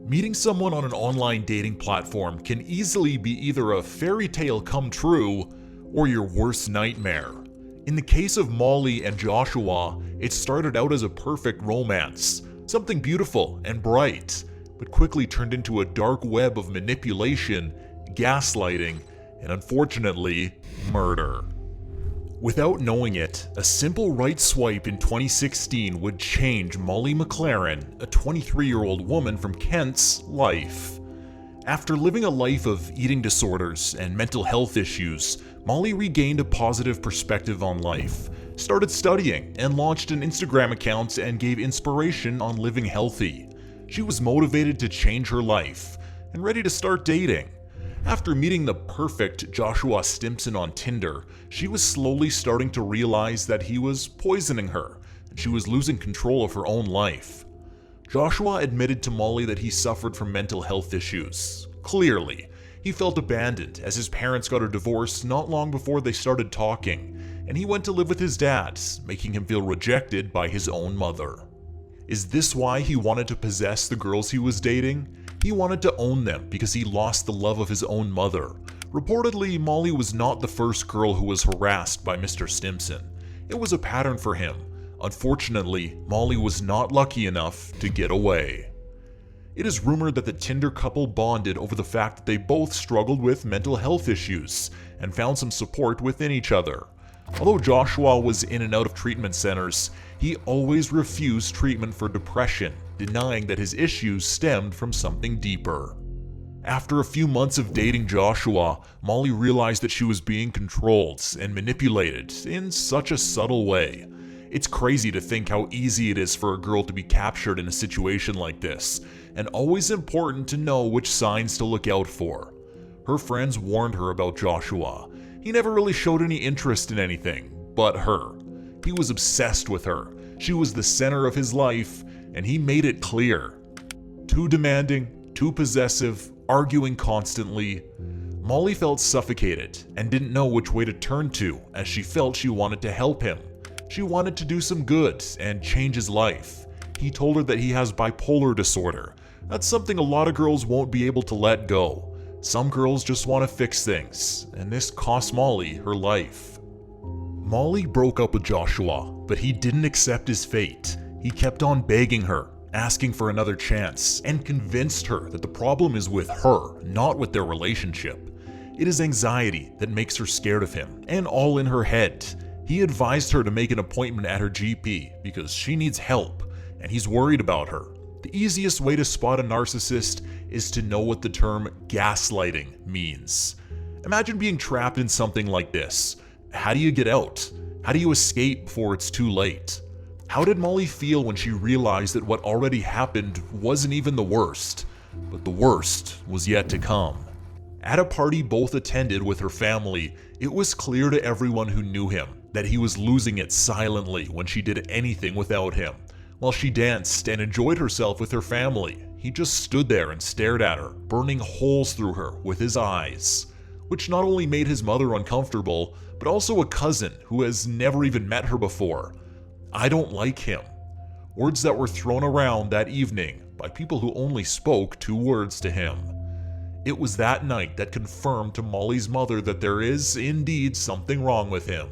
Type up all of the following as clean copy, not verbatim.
Meeting someone on an online dating platform can easily be either a fairy tale come true or your worst nightmare. In the case of Molly and Joshua, it started out as a perfect romance, something beautiful and bright, but quickly turned into a dark web of manipulation, gaslighting, and unfortunately, murder. Without knowing it, a simple right swipe in 2016 would change Molly McLaren, a 23-year-old woman from Kent's, life. After living a life of eating disorders and mental health issues, Molly regained a positive perspective on life, started studying, and launched an Instagram account and gave inspiration on living healthy. She was motivated to change her life and ready to start dating. After meeting the perfect Joshua Stimpson on Tinder, she was slowly starting to realize that he was poisoning her, and she was losing control of her own life. Joshua admitted to Molly that he suffered from mental health issues. Clearly, he felt abandoned as his parents got a divorce not long before they started talking, and he went to live with his dad, making him feel rejected by his own mother. Is this why he wanted to possess the girls he was dating? He wanted to own them because he lost the love of his own mother. Reportedly, Molly was not the first girl who was harassed by Mr. Stimpson. It was a pattern for him. Unfortunately, Molly was not lucky enough to get away. It is rumored that the Tinder couple bonded over the fact that they both struggled with mental health issues and found some support within each other. Although Joshua was in and out of treatment centers, he always refused treatment for depression, denying that his issues stemmed from something deeper. After a few months of dating Joshua, Molly realized that she was being controlled and manipulated in such a subtle way. It's crazy to think how easy it is for a girl to be captured in a situation like this, and always important to know which signs to look out for. Her friends warned her about Joshua. He never really showed any interest in anything but her. He was obsessed with her. She was the center of his life, and he made it clear. Too demanding, too possessive, arguing constantly. Molly felt suffocated and didn't know which way to turn to, as she felt she wanted to help him. She wanted to do some good and change his life. He told her that he has bipolar disorder. That's something a lot of girls won't be able to let go. Some girls just want to fix things, and this cost Molly her life. Molly broke up with Joshua, but he didn't accept his fate. He kept on begging her, asking for another chance, and convinced her that the problem is with her, not with their relationship. It is anxiety that makes her scared of him, and all in her head. He advised her to make an appointment at her GP because she needs help, and he's worried about her. The easiest way to spot a narcissist is to know what the term gaslighting means. Imagine being trapped in something like this. How do you get out? How do you escape before it's too late? How did Molly feel when she realized that what already happened wasn't even the worst, but the worst was yet to come? At a party both attended with her family, it was clear to everyone who knew him that he was losing it silently when she did anything without him. While she danced and enjoyed herself with her family, he just stood there and stared at her, burning holes through her with his eyes, which not only made his mother uncomfortable, but also a cousin who has never even met her before. "I don't like him." Words that were thrown around that evening by people who only spoke 2 words to him. It was that night that confirmed to Molly's mother that there is indeed something wrong with him.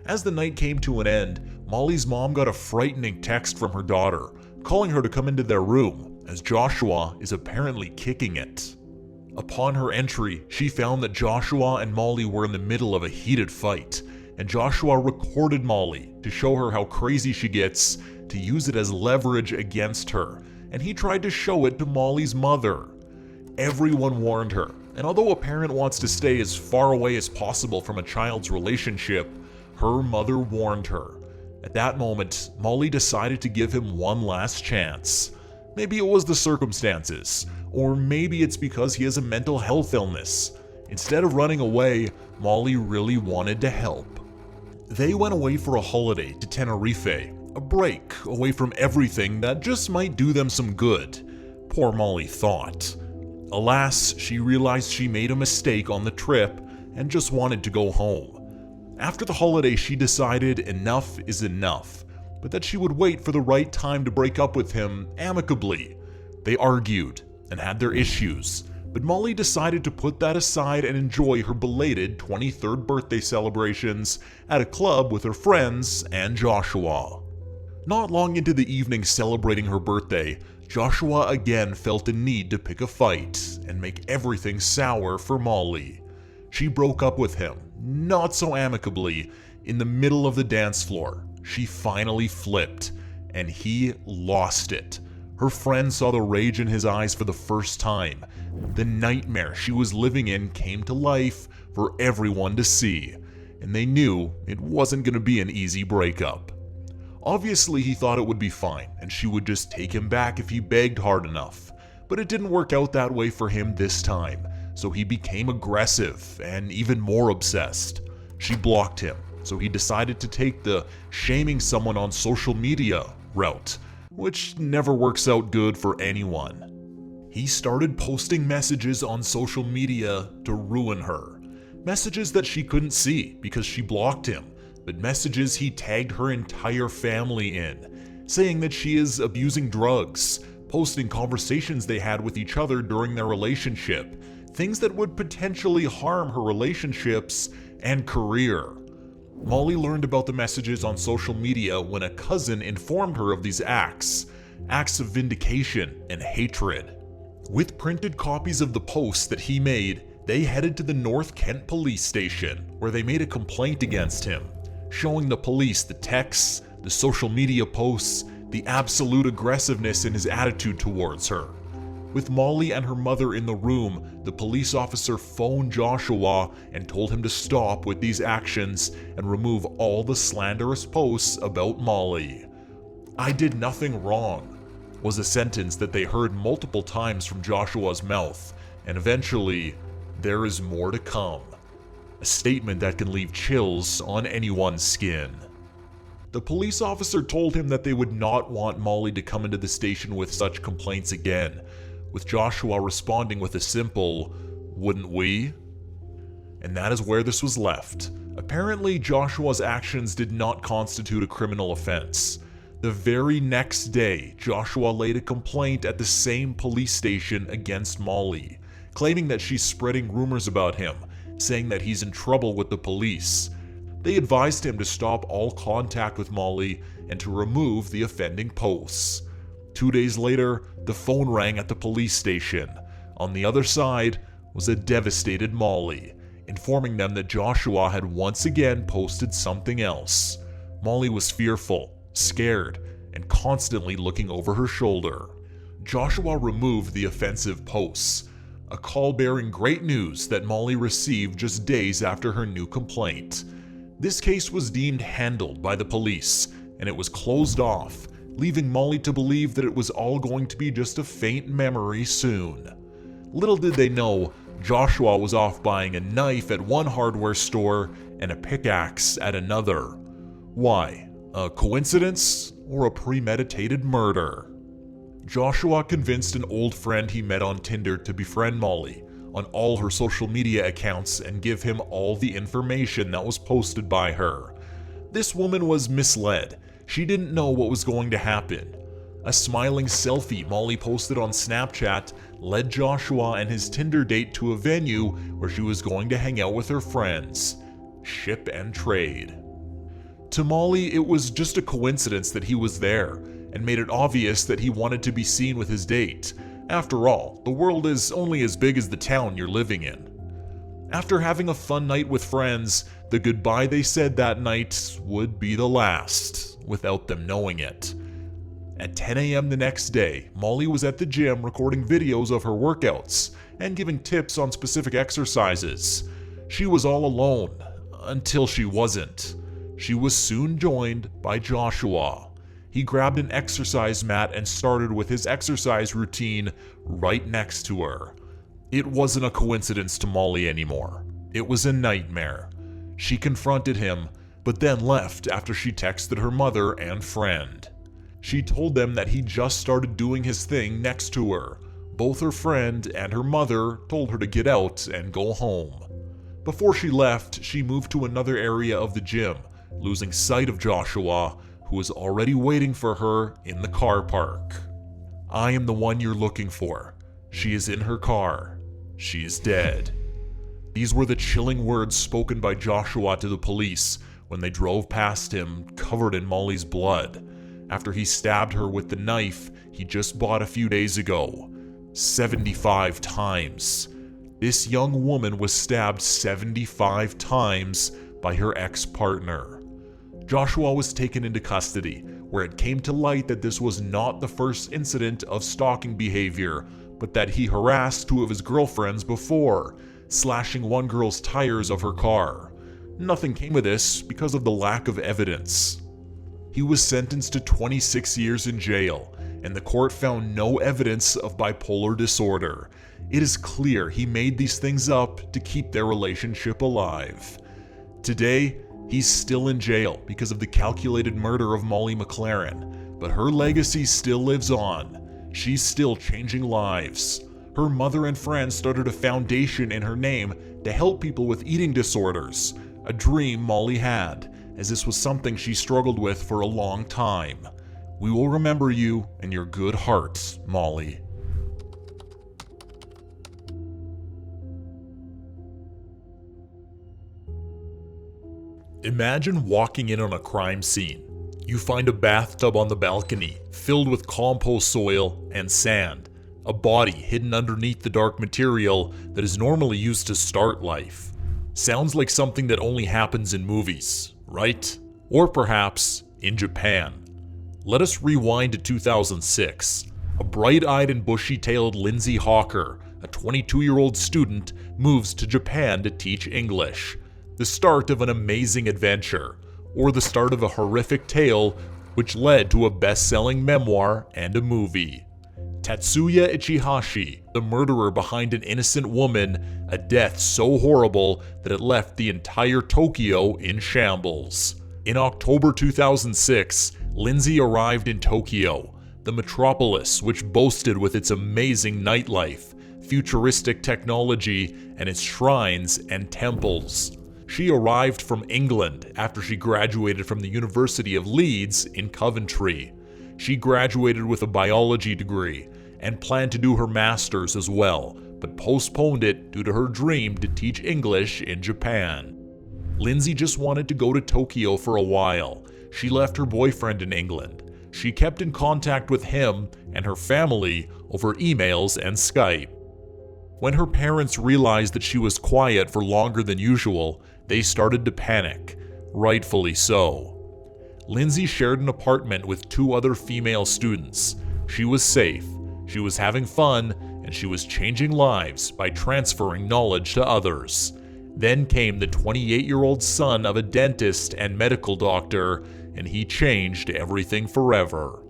As the night came to an end, Molly's mom got a frightening text from her daughter, calling her to come into their room, as Joshua is apparently kicking it. Upon her entry, she found that Joshua and Molly were in the middle of a heated fight, and Joshua recorded Molly to show her how crazy she gets, to use it as leverage against her, and he tried to show it to Molly's mother. Everyone warned her, and although a parent wants to stay as far away as possible from a child's relationship, her mother warned her. At that moment, Molly decided to give him one last chance. Maybe it was the circumstances, or maybe it's because he has a mental health illness. Instead of running away, Molly really wanted to help. They went away for a holiday to Tenerife, a break away from everything that just might do them some good, poor Molly thought. Alas, she realized she made a mistake on the trip and just wanted to go home. After the holiday, she decided enough is enough, but that she would wait for the right time to break up with him amicably. They argued, and had their issues, but Molly decided to put that aside and enjoy her belated 23rd birthday celebrations at a club with her friends and Joshua. Not long into the evening celebrating her birthday, Joshua again felt a need to pick a fight and make everything sour for Molly. She broke up with him, not so amicably, in the middle of the dance floor. She finally flipped, and he lost it. Her friend saw the rage in his eyes for the first time. The nightmare she was living in came to life for everyone to see, and they knew it wasn't going to be an easy breakup. Obviously, he thought it would be fine, and she would just take him back if he begged hard enough. But it didn't work out that way for him this time, so he became aggressive and even more obsessed. She blocked him, so he decided to take the shaming someone on social media route, which never works out good for anyone. He started posting messages on social media to ruin her. Messages that she couldn't see because she blocked him, but messages he tagged her entire family in, saying that she is abusing drugs, posting conversations they had with each other during their relationship, things that would potentially harm her relationships and career. Molly learned about the messages on social media when a cousin informed her of these acts of vindication and hatred. With printed copies of the posts that he made, they headed to the North Kent police station, where they made a complaint against him, showing the police the texts, the social media posts, the absolute aggressiveness in his attitude towards her. With Molly and her mother in the room, the police officer phoned Joshua and told him to stop with these actions and remove all the slanderous posts about Molly. "I did nothing wrong," was a sentence that they heard multiple times from Joshua's mouth, and eventually, "There is more to come." A statement that can leave chills on anyone's skin. The police officer told him that they would not want Molly to come into the station with such complaints again, with Joshua responding with a simple, "Wouldn't we?" And that is where this was left. Apparently, Joshua's actions did not constitute a criminal offense. The very next day, Joshua laid a complaint at the same police station against Molly, claiming that she's spreading rumors about him, saying that he's in trouble with the police. They advised him to stop all contact with Molly and to remove the offending posts. 2 days later, the phone rang at the police station. On the other side was a devastated Molly, informing them that Joshua had once again posted something else. Molly was fearful, scared, and constantly looking over her shoulder. Joshua removed the offensive posts, a call bearing great news that Molly received just days after her new complaint. This case was deemed handled by the police, and it was closed off, leaving Molly to believe that it was all going to be just a faint memory soon. Little did they know, Joshua was off buying a knife at one hardware store and a pickaxe at another. Why? A coincidence or a premeditated murder? Joshua convinced an old friend he met on Tinder to befriend Molly on all her social media accounts and give him all the information that was posted by her. This woman was misled. She didn't know what was going to happen. A smiling selfie Molly posted on Snapchat led Joshua and his Tinder date to a venue where she was going to hang out with her friends. Ship and trade. To Molly, it was just a coincidence that he was there, and made it obvious that he wanted to be seen with his date. After all, the world is only as big as the town you're living in. After having a fun night with friends, the goodbye they said that night would be the last, without them knowing it. At 10 a.m. the next day, Molly was at the gym recording videos of her workouts and giving tips on specific exercises. She was all alone, until she wasn't. She was soon joined by Joshua. He grabbed an exercise mat and started with his exercise routine right next to her. It wasn't a coincidence to Molly anymore. It was a nightmare. She confronted him, but then left after she texted her mother and friend. She told them that he just started doing his thing next to her. Both her friend and her mother told her to get out and go home. Before she left, she moved to another area of the gym, losing sight of Joshua, who was already waiting for her in the car park. "I am the one you're looking for," She is in her car. She is dead. These were the chilling words spoken by Joshua to the police when they drove past him covered in Molly's blood after he stabbed her with the knife he just bought a few days ago. 75 times. This young woman was stabbed 75 times by her ex-partner. Joshua was taken into custody, where it came to light that this was not the first incident of stalking behavior, but that he harassed 2 of his girlfriends before, slashing one girl's tires of her car. Nothing came of this because of the lack of evidence. He was sentenced to 26 years in jail, and the court found no evidence of bipolar disorder. It is clear he made these things up to keep their relationship alive. Today, he's still in jail because of the calculated murder of Molly McLaren, but her legacy still lives on. She's still changing lives. Her mother and friends started a foundation in her name to help people with eating disorders, a dream Molly had, as this was something she struggled with for a long time. We will remember you and your good heart, Molly. Imagine walking in on a crime scene. You find a bathtub on the balcony filled with compost soil and sand, a body hidden underneath the dark material that is normally used to start life. Sounds like something that only happens in movies, right? Or perhaps in Japan. Let us rewind to 2006. A bright-eyed and bushy-tailed Lindsay Hawker, a 22-year-old student, moves to Japan to teach English. The start of an amazing adventure, or the start of a horrific tale which led to a best-selling memoir and a movie. Tatsuya Ichihashi, the murderer behind an innocent woman, a death so horrible that it left the entire Tokyo in shambles. In October 2006, Lindsay arrived in Tokyo, the metropolis which boasted with its amazing nightlife, futuristic technology, and its shrines and temples. She arrived from England after she graduated from the University of Leeds in Coventry. She graduated with a biology degree and planned to do her master's as well, but postponed it due to her dream to teach English in Japan. Lindsay just wanted to go to Tokyo for a while. She left her boyfriend in England. She kept in contact with him and her family over emails and Skype. When her parents realized that she was quiet for longer than usual, they started to panic, rightfully so. Lindsay shared an apartment with 2 other female students. She was safe, she was having fun, and she was changing lives by transferring knowledge to others. Then came the 28-year-old son of a dentist and medical doctor, and he changed everything forever.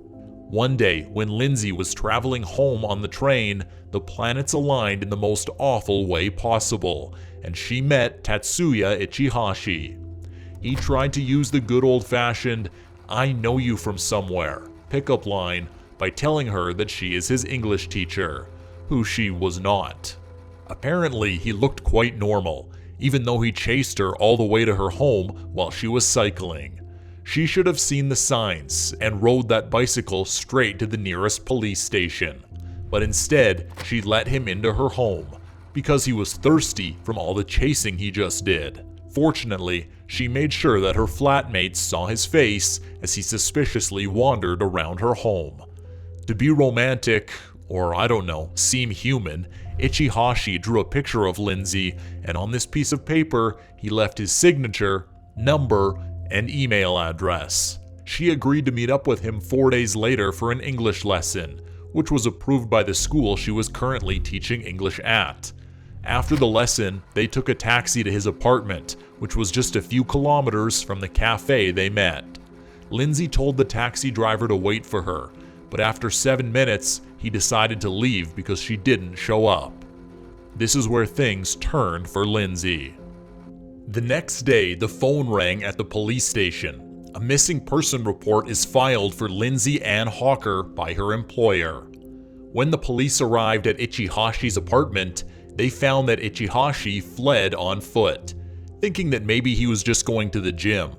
One day, when Lindsay was traveling home on the train, the planets aligned in the most awful way possible, and she met Tatsuya Ichihashi. He tried to use the good old-fashioned, "I know you from somewhere" pickup line by telling her that she is his English teacher, who she was not. Apparently, he looked quite normal, even though he chased her all the way to her home while she was cycling. She should have seen the signs and rode that bicycle straight to the nearest police station. But instead, she let him into her home, because he was thirsty from all the chasing he just did. Fortunately, she made sure that her flatmates saw his face as he suspiciously wandered around her home. To be romantic, or I don't know, seem human, Ichihashi drew a picture of Lindsay, and on this piece of paper, he left his signature, number, and email address. She agreed to meet up with him 4 days later for an English lesson, which was approved by the school she was currently teaching English at. After the lesson, they took a taxi to his apartment, which was just a few kilometers from the cafe they met. Lindsay told the taxi driver to wait for her, but after 7 minutes, he decided to leave because she didn't show up. This is where things turned for Lindsay. The next day, the phone rang at the police station. A missing person report is filed for Lindsay Ann Hawker by her employer. When the police arrived at Ichihashi's apartment, they found that Ichihashi fled on foot, thinking that maybe he was just going to the gym,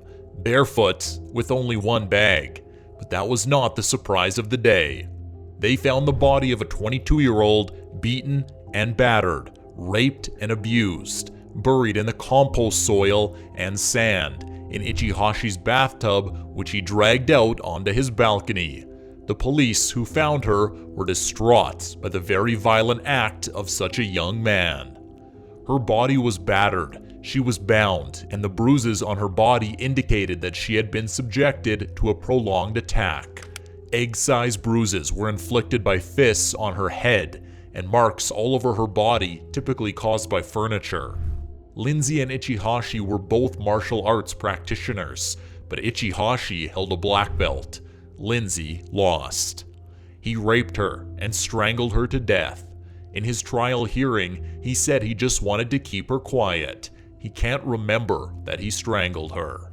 barefoot with only one bag. But that was not the surprise of the day. They found the body of a 22-year-old beaten and battered, raped and abused, buried in the compost soil and sand in Ichihashi's bathtub, which he dragged out onto his balcony. The police who found her were distraught by the very violent act of such a young man. Her body was battered, she was bound, and the bruises on her body indicated that she had been subjected to a prolonged attack. Egg-sized bruises were inflicted by fists on her head, and marks all over her body, typically caused by furniture. Lindsay and Ichihashi were both martial arts practitioners, but Ichihashi held a black belt. Lindsay lost. He raped her and strangled her to death. In his trial hearing, he said he just wanted to keep her quiet. He can't remember that he strangled her.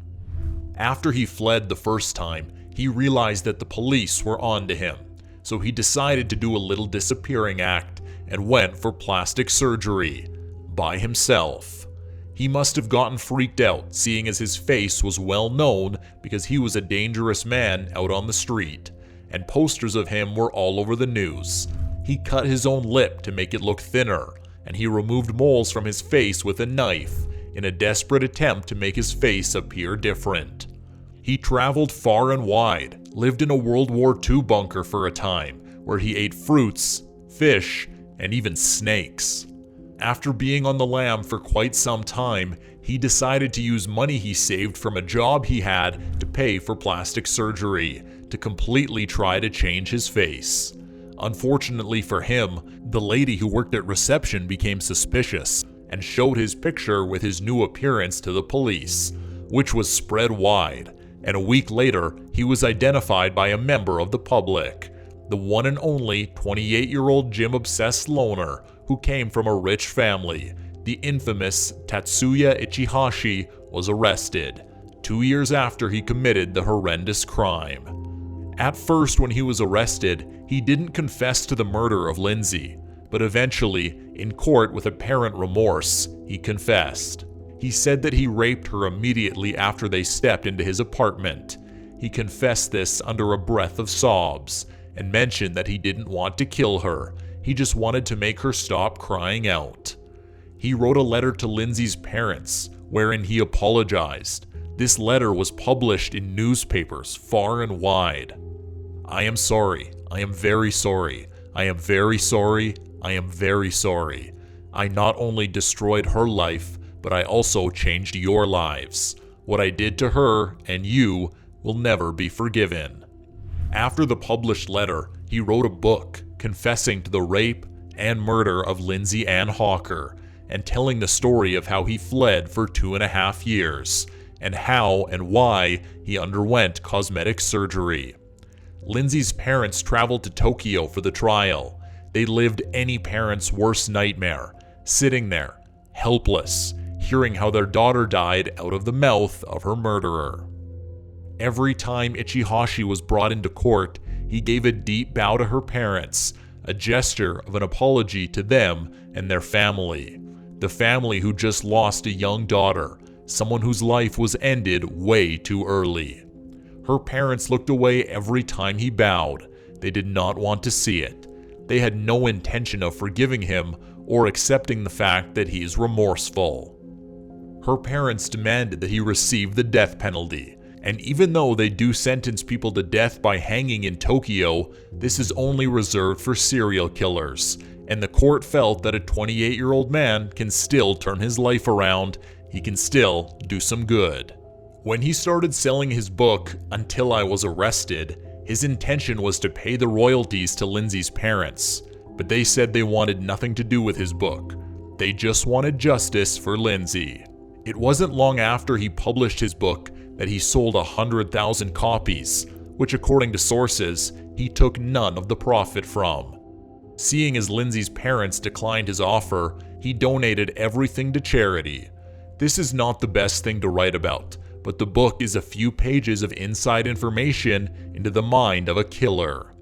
After he fled the first time, he realized that the police were onto him, so he decided to do a little disappearing act and went for plastic surgery by himself. He must have gotten freaked out, seeing as his face was well known because he was a dangerous man out on the street, and posters of him were all over the news. He cut his own lip to make it look thinner, and he removed moles from his face with a knife in a desperate attempt to make his face appear different. He traveled far and wide, lived in a World War II bunker for a time, where he ate fruits, fish, and even snakes. After being on the lam for quite some time, he decided to use money he saved from a job he had to pay for plastic surgery, to completely try to change his face. Unfortunately for him, the lady who worked at reception became suspicious and showed his picture with his new appearance to the police, which was spread wide, and a week later, he was identified by a member of the public. The one and only 28-year-old gym-obsessed loner who came from a rich family, the infamous Tatsuya Ichihashi, was arrested 2 years after he committed the horrendous crime. At first, when he was arrested, he didn't confess to the murder of Lindsay, but eventually, in court with apparent remorse, he confessed. He said that he raped her immediately after they stepped into his apartment. He confessed this under a breath of sobs, and mentioned that he didn't want to kill her, he just wanted to make her stop crying out. He wrote a letter to Lindsay's parents, wherein he apologized. This letter was published in newspapers far and wide. "I am sorry. I am very sorry. I am very sorry. I am very sorry. I not only destroyed her life, but I also changed your lives. What I did to her and you will never be forgiven." After the published letter, he wrote a book confessing to the rape and murder of Lindsay Ann Hawker, and telling the story of how he fled for 2.5 years, and how and why he underwent cosmetic surgery. Lindsay's parents traveled to Tokyo for the trial. They lived any parent's worst nightmare, sitting there, helpless, hearing how their daughter died out of the mouth of her murderer. Every time Ichihashi was brought into court, he gave a deep bow to her parents, a gesture of an apology to them and their family. The family who just lost a young daughter, someone whose life was ended way too early. Her parents looked away every time he bowed. They did not want to see it. They had no intention of forgiving him or accepting the fact that he is remorseful. Her parents demanded that he receive the death penalty. And even though they do sentence people to death by hanging in Tokyo, this is only reserved for serial killers, and the court felt that a 28-year-old man can still turn his life around, he can still do some good. When he started selling his book, Until I Was Arrested, his intention was to pay the royalties to Lindsay's parents, but they said they wanted nothing to do with his book. They just wanted justice for Lindsay. It wasn't long after he published his book that he sold 100,000 copies, which according to sources, he took none of the profit from. Seeing as Lindsay's parents declined his offer, he donated everything to charity. This is not the best thing to write about, but the book is a few pages of inside information into the mind of a killer.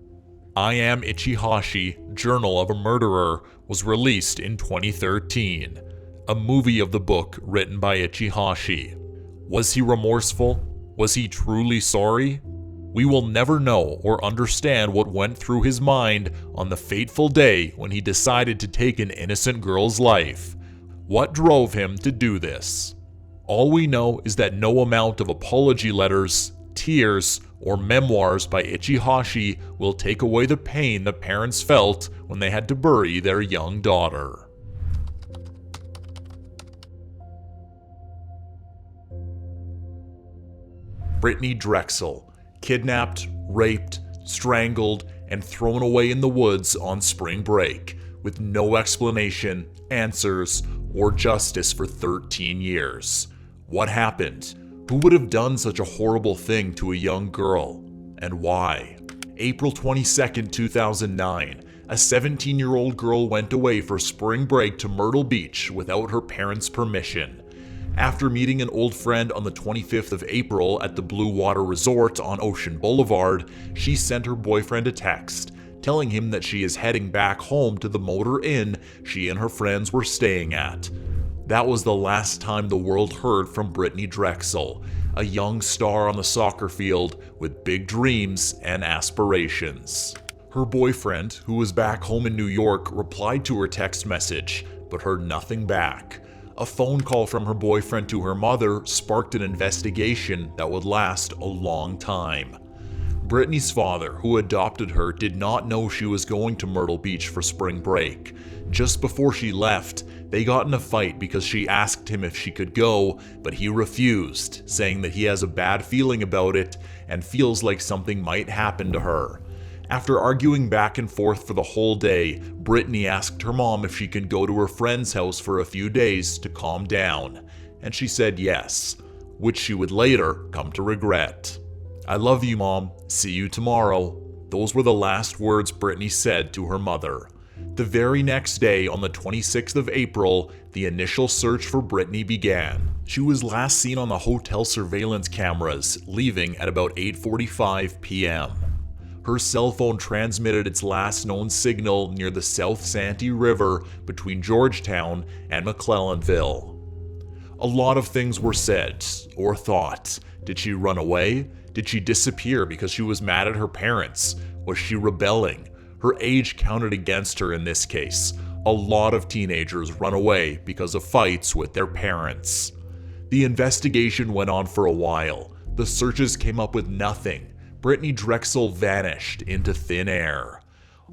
I Am Ichihashi, Journal of a Murderer was released in 2013, a movie of the book written by Ichihashi. Was he remorseful? Was he truly sorry? We will never know or understand what went through his mind on the fateful day when he decided to take an innocent girl's life. What drove him to do this? All we know is that no amount of apology letters, tears, or memoirs by Ichihashi will take away the pain the parents felt when they had to bury their young daughter. Brittanee Drexel, kidnapped, raped, strangled, and thrown away in the woods on spring break, with no explanation, answers, or justice for 13 years. What happened? Who would have done such a horrible thing to a young girl? And why? April 22, 2009, a 17-year-old girl went away for spring break to Myrtle Beach without her parents' permission. After meeting an old friend on the 25th of April at the Blue Water Resort on Ocean Boulevard, she sent her boyfriend a text, telling him that she is heading back home to the Motor Inn she and her friends were staying at. That was the last time the world heard from Brittanee Drexel, a young star on the soccer field with big dreams and aspirations. Her boyfriend, who was back home in New York, replied to her text message, but heard nothing back. A phone call from her boyfriend to her mother sparked an investigation that would last a long time. Brittanee's father, who adopted her, did not know she was going to Myrtle Beach for spring break. Just before she left, they got in a fight because she asked him if she could go, but he refused, saying that he has a bad feeling about it and feels like something might happen to her. After arguing back and forth for the whole day, Brittanee asked her mom if she could go to her friend's house for a few days to calm down, and she said yes, which she would later come to regret. "I love you, Mom. See you tomorrow." Those were the last words Brittanee said to her mother. The very next day, on the 26th of April, the initial search for Brittanee began. She was last seen on the hotel surveillance cameras, leaving at about 8:45 p.m. Her cell phone transmitted its last known signal near the South Santee River between Georgetown and McClellanville. A lot of things were said, or thought. Did she run away? Did she disappear because she was mad at her parents? Was she rebelling? Her age counted against her in this case. A lot of teenagers run away because of fights with their parents. The investigation went on for a while. The searches came up with nothing. Brittanee Drexel vanished into thin air.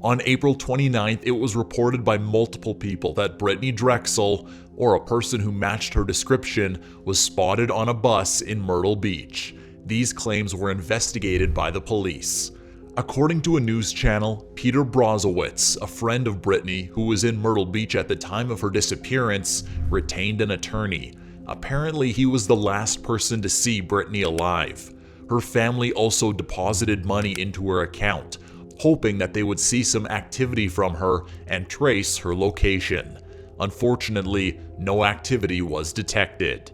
On April 29th, it was reported by multiple people that Brittanee Drexel, or a person who matched her description, was spotted on a bus in Myrtle Beach. These claims were investigated by the police. According to a news channel, Peter Brozowitz, a friend of Brittanee who was in Myrtle Beach at the time of her disappearance, retained an attorney. Apparently, he was the last person to see Brittanee alive. Her family also deposited money into her account, hoping that they would see some activity from her and trace her location. Unfortunately, no activity was detected.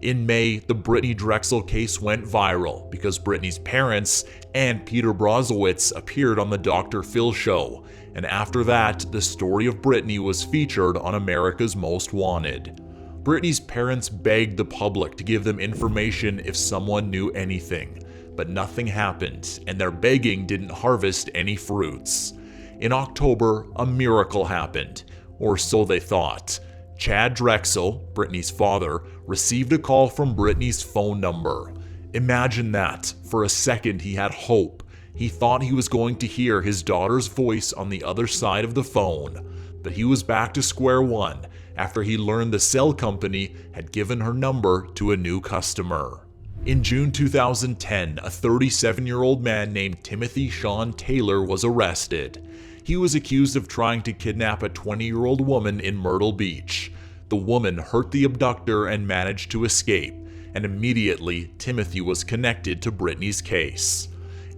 In May, the Brittanee Drexel case went viral because Brittanee's parents and Peter Brozowitz appeared on the Dr. Phil show, and after that, the story of Brittanee was featured on America's Most Wanted. Brittanee's parents begged the public to give them information if someone knew anything, but nothing happened, and their begging didn't harvest any fruits. In October, a miracle happened, or so they thought. Chad Drexel, Brittanee's father, received a call from Brittanee's phone number. Imagine that. For a second, he had hope. He thought he was going to hear his daughter's voice on the other side of the phone, but he was back to square one after he learned the cell company had given her number to a new customer. In June 2010, a 37-year-old man named Timothy Sean Taylor was arrested. He was accused of trying to kidnap a 20-year-old woman in Myrtle Beach. The woman hurt the abductor and managed to escape, and immediately Timothy was connected to Brittanee's case.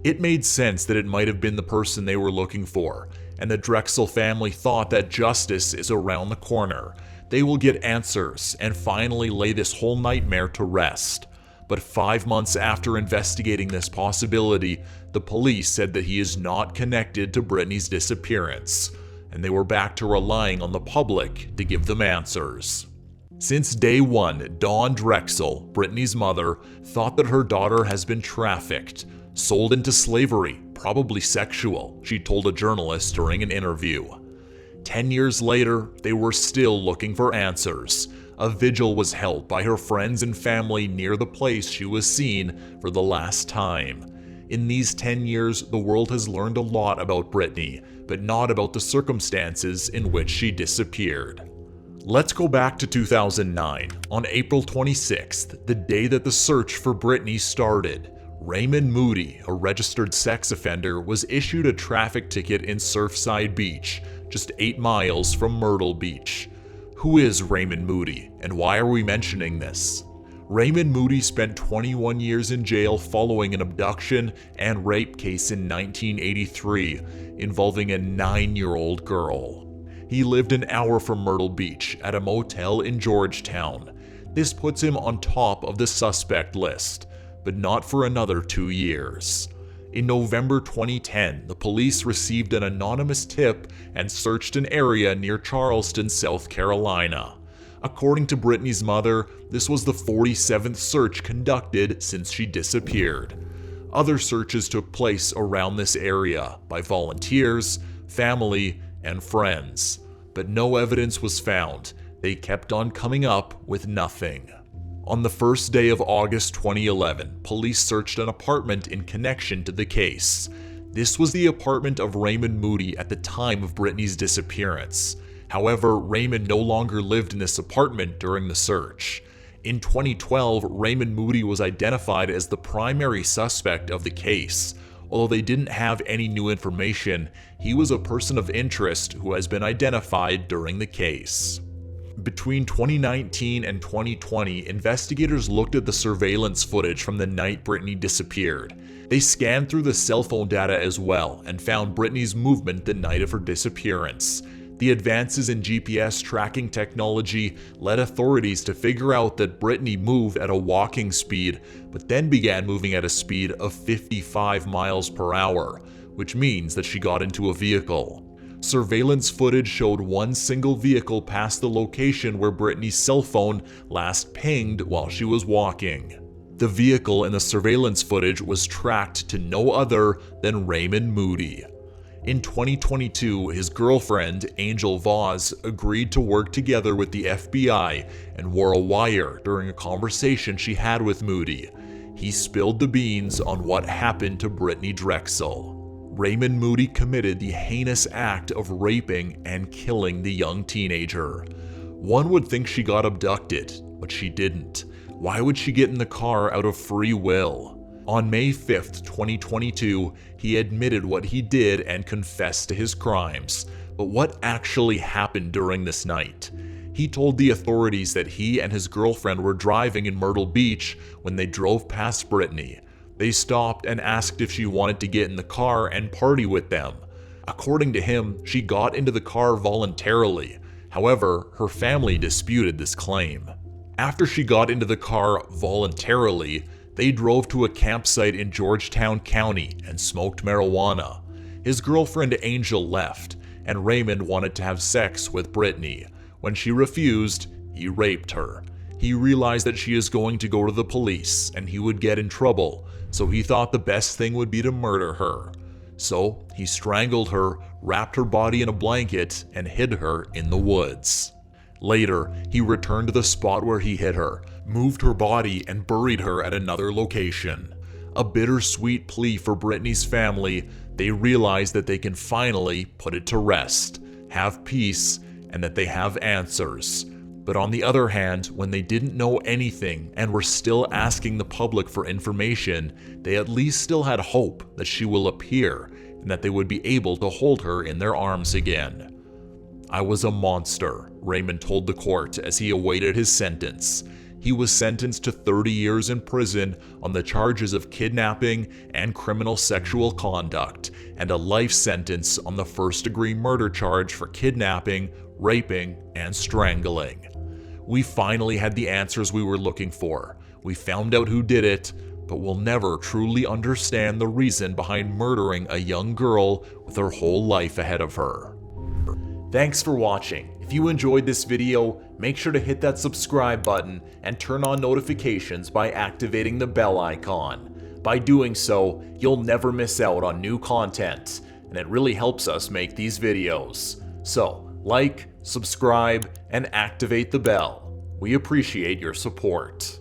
It made sense that it might have been the person they were looking for, and the Drexel family thought that justice is around the corner. They will get answers and finally lay this whole nightmare to rest. But 5 months after investigating this possibility, the police said that he is not connected to Brittanee's disappearance, and they were back to relying on the public to give them answers. Since day one, Dawn Drexel, Brittanee's mother, thought that her daughter has been trafficked. Sold into slavery, probably sexual, she told a journalist during an interview. 10 years later, they were still looking for answers. A vigil was held by her friends and family near the place she was seen for the last time. In these 10 years, the world has learned a lot about Brittanee, but not about the circumstances in which she disappeared. Let's go back to 2009. On April 26th, the day that the search for Brittanee started, Raymond Moody, a registered sex offender, was issued a traffic ticket in Surfside Beach, just 8 miles from Myrtle Beach. Who is Raymond Moody, and why are we mentioning this? Raymond Moody spent 21 years in jail following an abduction and rape case in 1983 involving a 9-year-old girl. He lived an hour from Myrtle Beach at a motel in Georgetown. This puts him on top of the suspect list, but not for another 2 years. In November 2010, the police received an anonymous tip and searched an area near Charleston, South Carolina. According to Brittanee's mother, this was the 47th search conducted since she disappeared. Other searches took place around this area by volunteers, family, and friends, but no evidence was found. They kept on coming up with nothing. On the first day of August 2011, police searched an apartment in connection to the case. This was the apartment of Raymond Moody at the time of Brittanee's disappearance. However, Raymond no longer lived in this apartment during the search. In 2012, Raymond Moody was identified as the primary suspect of the case. Although they didn't have any new information, he was a person of interest who has been identified during the case. Between 2019 and 2020, investigators looked at the surveillance footage from the night Brittanee disappeared. They scanned through the cell phone data as well and found Brittanee's movement the night of her disappearance. The advances in GPS tracking technology led authorities to figure out that Brittanee moved at a walking speed, but then began moving at a speed of 55 miles per hour, which means that she got into a vehicle. Surveillance footage showed one single vehicle pass the location where Brittanee's cell phone last pinged while she was walking. The vehicle in the surveillance footage was tracked to no other than Raymond Moody. In 2022, his girlfriend, Angel Voss, agreed to work together with the FBI and wore a wire during a conversation she had with Moody. He spilled the beans on what happened to Brittanee Drexel. Raymond Moody committed the heinous act of raping and killing the young teenager. One would think she got abducted, but she didn't. Why would she get in the car out of free will? On May 5th, 2022, he admitted what he did and confessed to his crimes. But what actually happened during this night? He told the authorities that he and his girlfriend were driving in Myrtle Beach when they drove past Brittanee. They stopped and asked if she wanted to get in the car and party with them. According to him, she got into the car voluntarily. However, her family disputed this claim. After she got into the car voluntarily, they drove to a campsite in Georgetown County and smoked marijuana. His girlfriend Angel left, and Raymond wanted to have sex with Brittanee. When she refused, he raped her. He realized that she is going to go to the police and he would get in trouble, so he thought the best thing would be to murder her. So he strangled her, wrapped her body in a blanket, and hid her in the woods. Later, he returned to the spot where he hid her, moved her body, and buried her at another location. A bittersweet plea for Brittanee's family. They realize that they can finally put it to rest, have peace, and that they have answers. But on the other hand, when they didn't know anything and were still asking the public for information, they at least still had hope that she will appear and that they would be able to hold her in their arms again. "I was a monster," Raymond told the court as he awaited his sentence. He was sentenced to 30 years in prison on the charges of kidnapping and criminal sexual conduct, and a life sentence on the first-degree murder charge for kidnapping, raping, and strangling. We finally had the answers we were looking for. We found out who did it, but we'll never truly understand the reason behind murdering a young girl with her whole life ahead of her. Thanks for watching. If you enjoyed this video, make sure to hit that subscribe button and turn on notifications by activating the bell icon. By doing so, you'll never miss out on new content, and it really helps us make these videos. So, like, subscribe, and activate the bell. We appreciate your support.